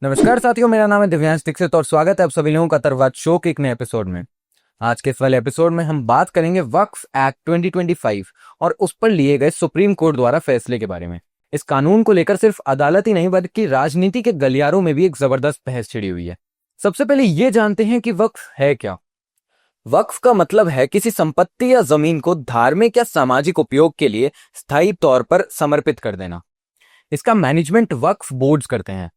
नमस्कार साथियों, मेरा नाम है दिव्यांश दीक्षित और स्वागत है आप सभी लोगों का तरवाद शो के एक नए एपिसोड में। आज के इस वाले एपिसोड में हम बात करेंगे वक्फ एक्ट 2025 और उस पर लिए गए सुप्रीम कोर्ट द्वारा फैसले के बारे में। इस कानून को लेकर सिर्फ अदालत ही नहीं बल्कि राजनीति के गलियारों में भी एक जबरदस्त बहस छिड़ी हुई है। सबसे पहले ये जानते हैं कि वक्फ है क्या। वक्फ का मतलब है किसी संपत्ति या जमीन को धार्मिक या सामाजिक उपयोग के लिए स्थायी तौर पर समर्पित कर देना। इसका मैनेजमेंट वक्फ बोर्ड्स करते हैं।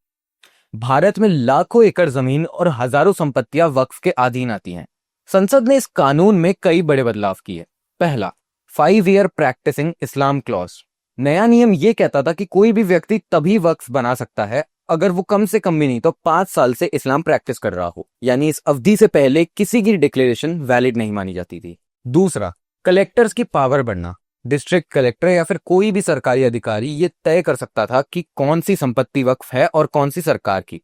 भारत में लाखों एकड़ जमीन और हजारों संपत्तियां वक्फ के अधीन आती हैं। संसद ने इस कानून में कई बड़े बदलाव किए। पहला, 5 ईयर प्रैक्टिसिंग इस्लाम क्लॉज। नया नियम यह कहता था कि कोई भी व्यक्ति तभी वक्फ बना सकता है अगर वो कम से कम भी नहीं तो 5 साल से इस्लाम प्रैक्टिस कर रहा हो, यानी इस अवधि से पहले किसी की डिक्लेरेशन वैलिड नहीं मानी जाती थी। दूसरा, कलेक्टर्स की पावर बढ़ना। डिस्ट्रिक्ट कलेक्टर या फिर कोई भी सरकारी अधिकारी ये तय कर सकता था कि कौन सी संपत्ति वक्फ है और कौन सी सरकार की।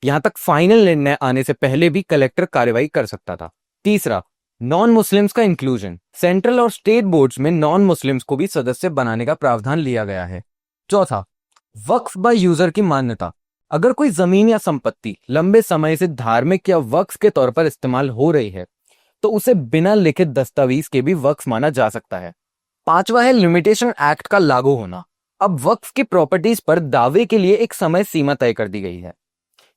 यहां तक फाइनल निर्णय आने से पहले भी कलेक्टर कार्रवाई कर सकता था। तीसरा, नॉन मुस्लिम्स का इंक्लूजन। सेंट्रल और स्टेट बोर्ड्स में नॉन मुस्लिम्स को भी सदस्य बनाने का प्रावधान लिया गया है। चौथा, वक्फ बाय यूजर की मान्यता। अगर कोई जमीन या संपत्ति लंबे समय से धार्मिक या वक्फ के तौर पर इस्तेमाल हो रही है तो उसे बिना लिखित दस्तावेज के भी वक्फ माना जा सकता है। पांचवा है लिमिटेशन एक्ट का लागू होना। अब वक्फ की प्रॉपर्टीज पर दावे के लिए एक समय सीमा तय कर दी गई है,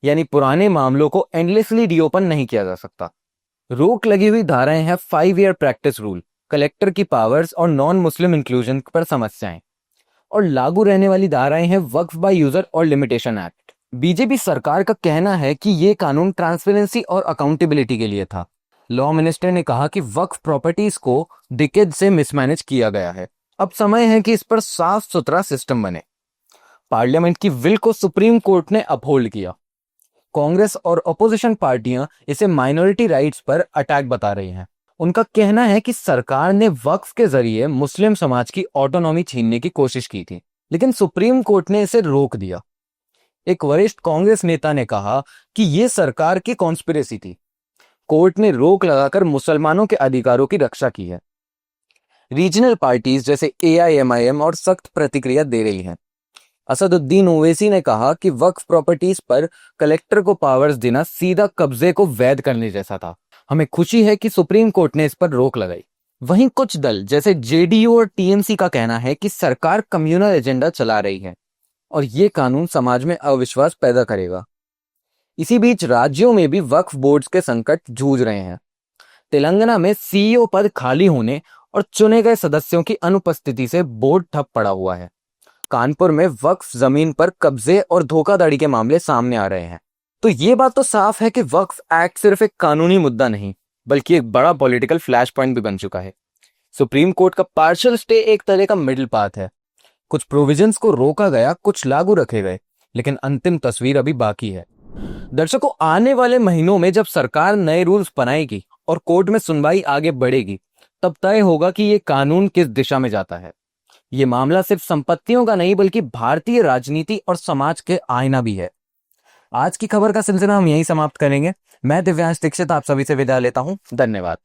यानी पुराने मामलों को एंडलेसली रीओपन नहीं किया जा सकता। रोक लगी हुई धाराएं हैं 5 ईयर प्रैक्टिस रूल, कलेक्टर की पावर्स और नॉन मुस्लिम इंक्लूजन पर समस्याएं। और लागू रहने वाली धाराएं हैं वक्फ बाय यूजर और लिमिटेशन एक्ट। बीजेपी सरकार का कहना है कि यह कानून ट्रांसपेरेंसी और अकाउंटेबिलिटी के लिए था। लॉ मिनिस्टर ने कहा कि वक्फ प्रॉपर्टीज को डिकेड से मिसमैनेज किया गया है, अब समय है कि इस पर साफ सुथरा सिस्टम बने। पार्लियामेंट की विल को सुप्रीम कोर्ट ने अपहोल्ड किया। कांग्रेस और अपोजिशन पार्टियां इसे माइनॉरिटी राइट्स पर अटैक बता रही हैं। उनका कहना है कि सरकार ने वक्फ के जरिए मुस्लिम समाज की ऑटोनॉमी छीनने की कोशिश की थी, लेकिन सुप्रीम कोर्ट ने इसे रोक दिया। एक वरिष्ठ कांग्रेस नेता ने कहा कि यह सरकार की कॉन्स्पिरेसी थी। कोर्ट ने रोक लगाकर मुसलमानों के अधिकारों की रक्षा की है। रीजनल पार्टीज जैसे AIMIM और सख्त प्रतिक्रिया दे रही हैं। असदुद्दीन ओवैसी ने कहा कि वक्फ प्रॉपर्टीज पर कलेक्टर को पावर्स देना सीधा कब्जे को वैध करने जैसा था। हमें खुशी है कि सुप्रीम कोर्ट ने इस पर रोक लगाई। वहीं कुछ दल जैसे JDU और TMC का कहना है कि सरकार कम्युनल एजेंडा चला रही है और ये कानून समाज में अविश्वास पैदा करेगा। इसी बीच राज्यों में भी वक्फ बोर्ड्स के संकट जूझ रहे हैं। तेलंगाना में CEO पद खाली होने और चुने गए सदस्यों की अनुपस्थिति से बोर्ड ठप पड़ा हुआ है। कानपुर में वक्फ जमीन पर कब्जे और धोखाधड़ी के मामले सामने आ रहे हैं। तो ये बात तो साफ है कि वक्फ एक्ट सिर्फ एक कानूनी मुद्दा नहीं बल्कि एक बड़ा पॉलिटिकल फ्लैश पॉइंट भी बन चुका है। सुप्रीम कोर्ट का पार्शियल स्टे एक तरह का मिडिल पाथ है। कुछ प्रोविजंस को रोका गया, कुछ लागू रखे गए, लेकिन अंतिम तस्वीर अभी बाकी है। दर्शकों, आने वाले महीनों में जब सरकार नए रूल्स बनाएगी और कोर्ट में सुनवाई आगे बढ़ेगी, तब तय होगा कि ये कानून किस दिशा में जाता है। ये मामला सिर्फ संपत्तियों का नहीं बल्कि भारतीय राजनीति और समाज के आईना भी है। आज की खबर का सिलसिला हम यहीं समाप्त करेंगे। मैं दिव्यांश दीक्षित आप सभी से विदा लेता हूं। धन्यवाद।